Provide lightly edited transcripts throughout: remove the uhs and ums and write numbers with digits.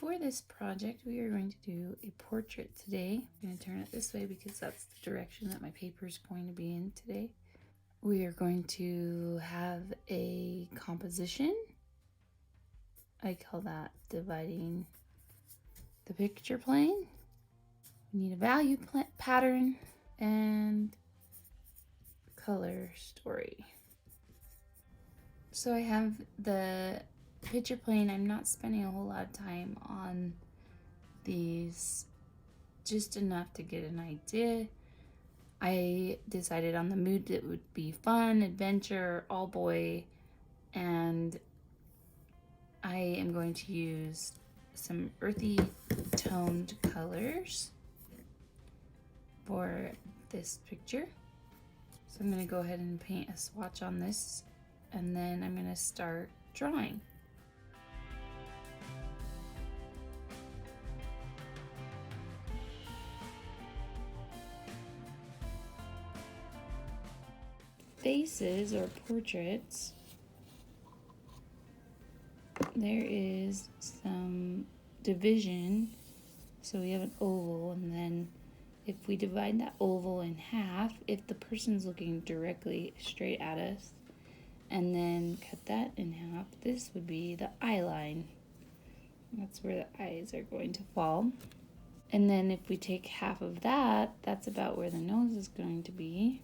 for this project, we are going to do a portrait today. I'm going to turn it this way because that's the direction that my paper is going to be in today. We are going to have a composition. I call that dividing the picture plane. We need a value pattern and color story. So I have the picture plane. I'm not spending a whole lot of time on these, just enough to get an idea. I decided on the mood that would be fun, adventure, all boy, and I am going to use some earthy toned colors for this picture. So I'm going to go ahead and paint a swatch on this, and then I'm going to start drawing. Faces or portraits, there is some division. So we have an oval, and then if we divide that oval in half, if the person's looking directly straight at us, and then cut that in half, this would be the eye line. That's where the eyes are going to fall. And then if we take half of that, that's about where the nose is going to be.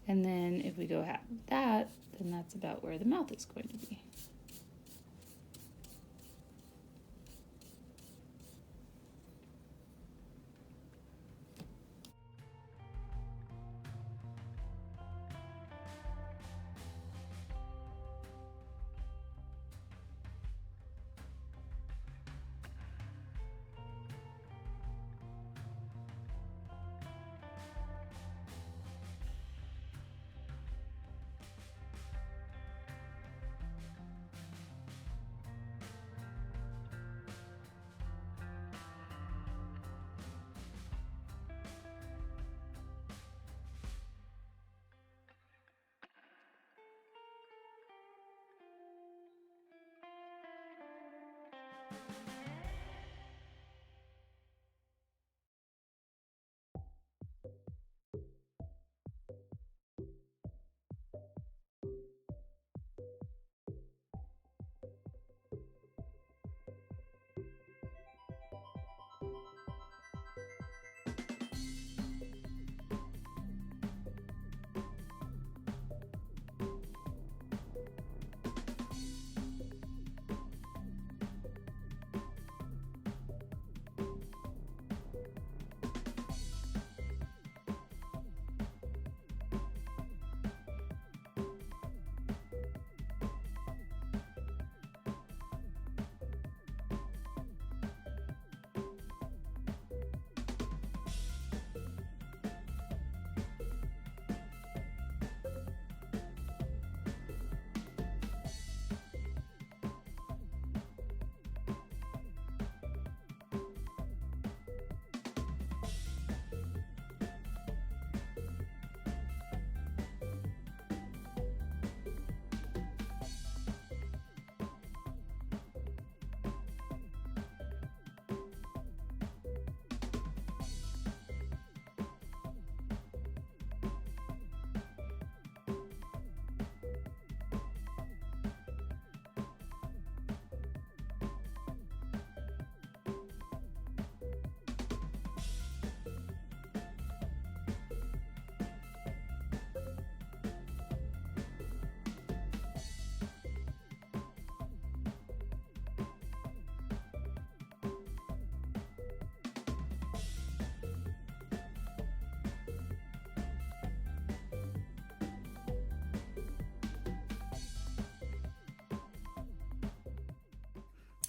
And then if we go half of that, then that's about where the mouth is going to be.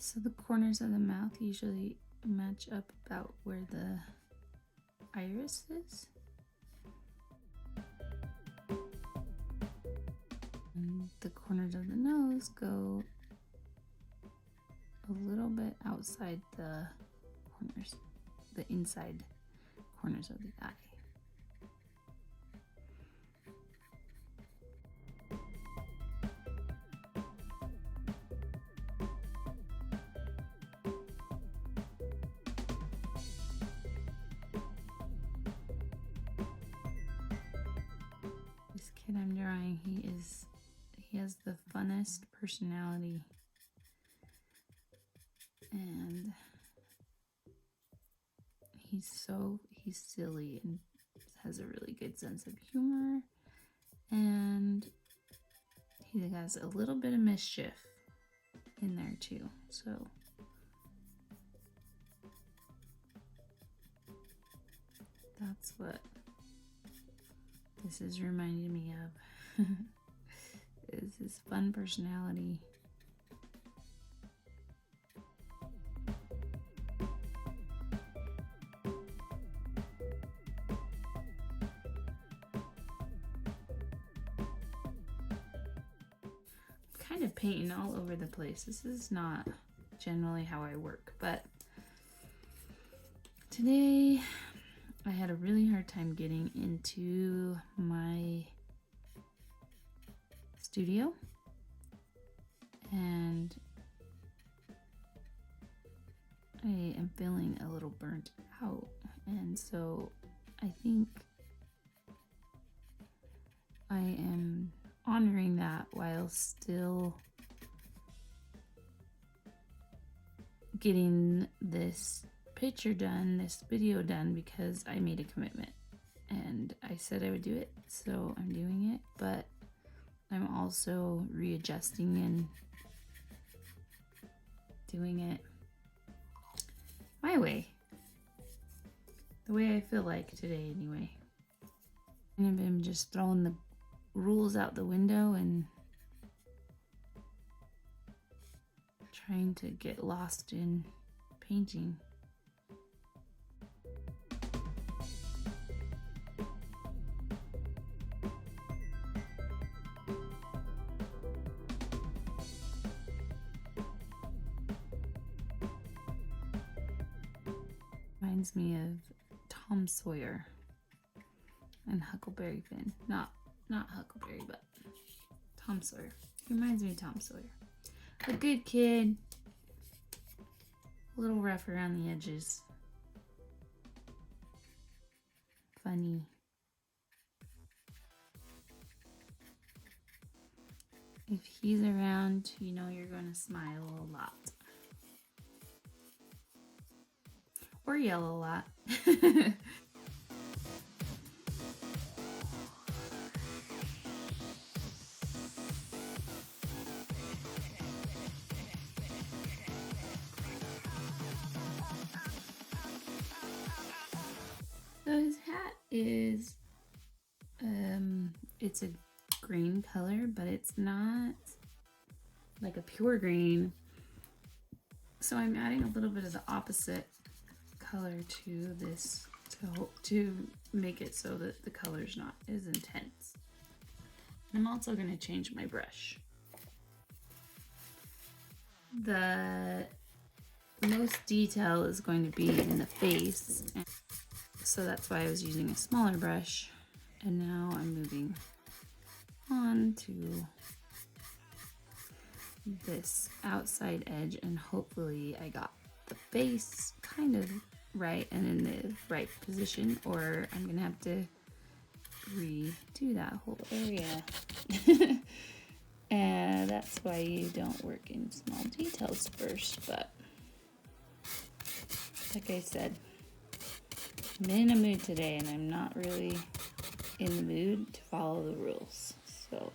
So the corners of the mouth usually match up about where the iris is. And the corners of the nose go a little bit outside the corners. the inside corners of the eye. This kid I'm drawing, he has the funnest personality, and he's silly and has a really good sense of humor, and he has a little bit of mischief in there too. So that's what this is reminding me of. Is his fun personality. Kind of painting all over the place. This is not generally how I work, but today I had a really hard time getting into my studio, and I am feeling a little burnt out, and so I think I am honoring that while still getting this picture done, this video done, because I made a commitment and I said I would do it, so I'm doing it, but I'm also readjusting and doing it my way, the way I feel like today anyway. And I've been just throwing the rules out the window and trying to get lost in painting. Reminds me of Tom Sawyer and Huckleberry Finn. Not Huckleberry, but Tom Sawyer. He reminds me of Tom Sawyer. A good kid. A little rough around the edges. Funny. If he's around, you know you're going to smile a lot. Or yell a lot. So his hat is, it's a green color, but it's not like a pure green. So I'm adding a little bit of the opposite color to this to make it so that the color's not as intense. I'm also going to change my brush. The most detail is going to be in the face, so that's why I was using a smaller brush, and now I'm moving on to this outside edge, and hopefully I got the face kind of right and in the right position, or I'm gonna have to redo that whole area. And that's why you don't work in small details first, but like I said, I'm in a mood today and I'm not really in the mood to follow the rules, so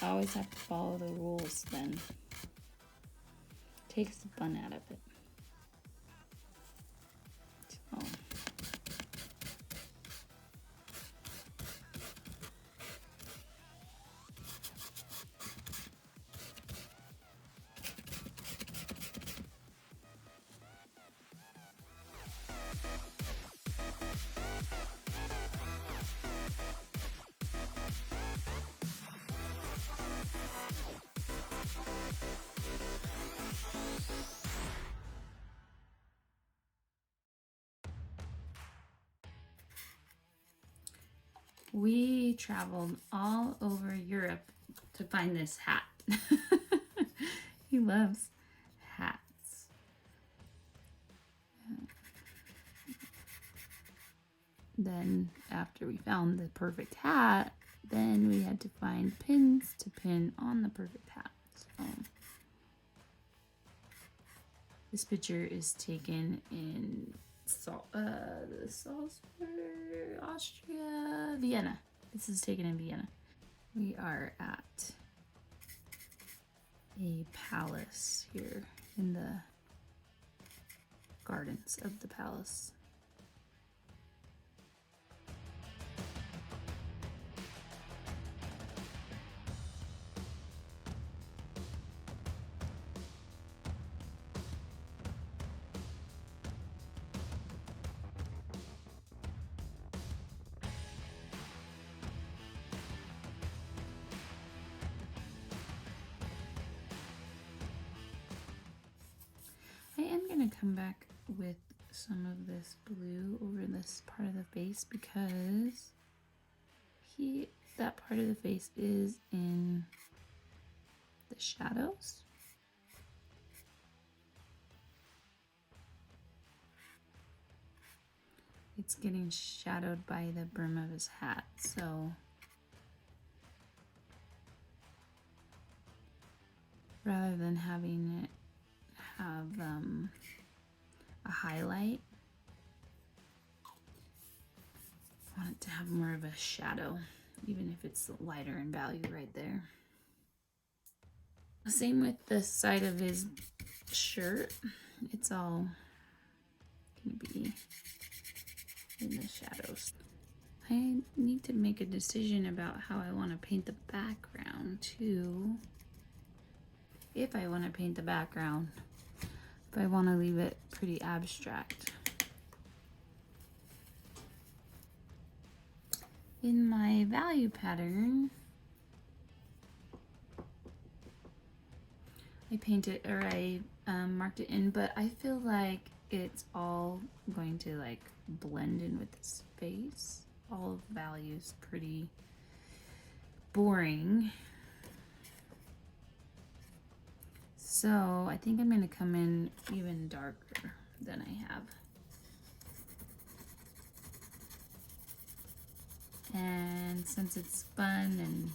I always have to follow the rules, then takes the fun out of it. So We traveled all over Europe to find this hat. He loves hats. Then after we found the perfect hat, then we had to find pins to pin on the perfect hat. So this picture is taken in Salzburg, Austria, Vienna. This is taken in Vienna. We are at a palace here in the gardens of the palace. I am going to come back with some of this blue over this part of the face because that part of the face is in the shadows. It's getting shadowed by the brim of his hat, so rather than having it have a highlight, I want it to have more of a shadow, even if it's lighter in value right there. Same with the side of his shirt. It's all gonna be in the shadows. I need to make a decision about how I want to paint the background too. If I want to paint the background, if I want to leave it pretty abstract. In my value pattern, I painted, or I marked it in, but I feel like it's all going to like blend in with his face. All of values pretty boring. So I think I'm going to come in even darker than I have. And since it's fun and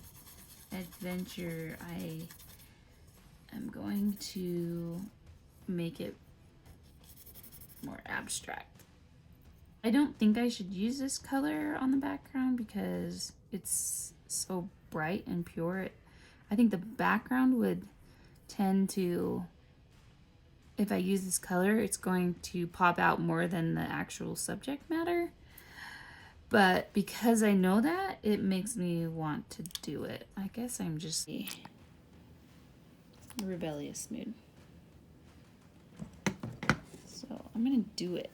adventure, I am going to make it more abstract. I don't think I should use this color on the background because it's so bright and pure. I think the background would tend to, if I use this color, it's going to pop out more than the actual subject matter. But because I know that, it makes me want to do it. I guess I'm just in a rebellious mood. So I'm gonna do it.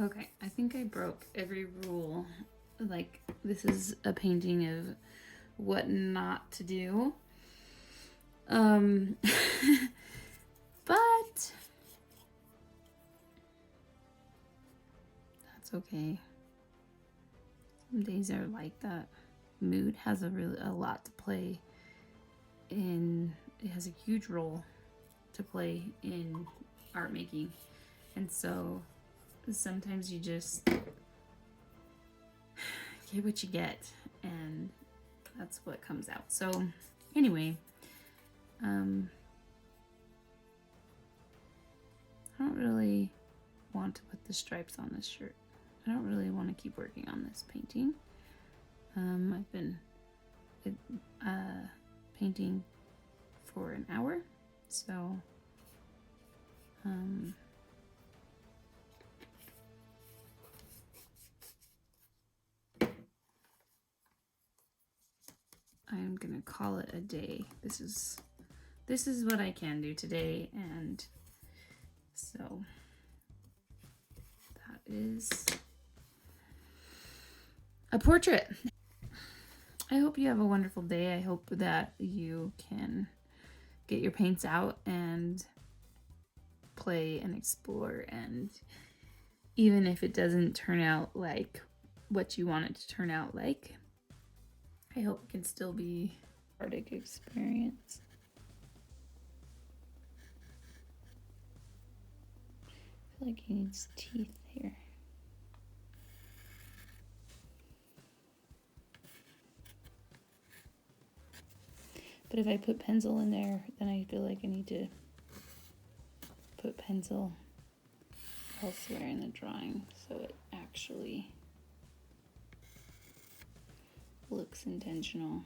Okay, I think I broke every rule. Like, this is a painting of what not to do. But that's okay. Some days are like that. Mood has a lot to play in. It has a huge role to play in art making, and so sometimes you just get what you get, and that's what comes out. So anyway, I don't really want to put the stripes on this shirt. I don't really want to keep working on this painting. I've been painting for an hour, so I'm gonna call it a day. This is what I can do today, and so that is a portrait. I hope you have a wonderful day. I hope that you can get your paints out and play and explore, and even if it doesn't turn out like what you want it to turn out like, I hope it can still be an artistic experience. I feel like he needs teeth here. But if I put pencil in there, then I feel like I need to put pencil elsewhere in the drawing so it actually looks intentional.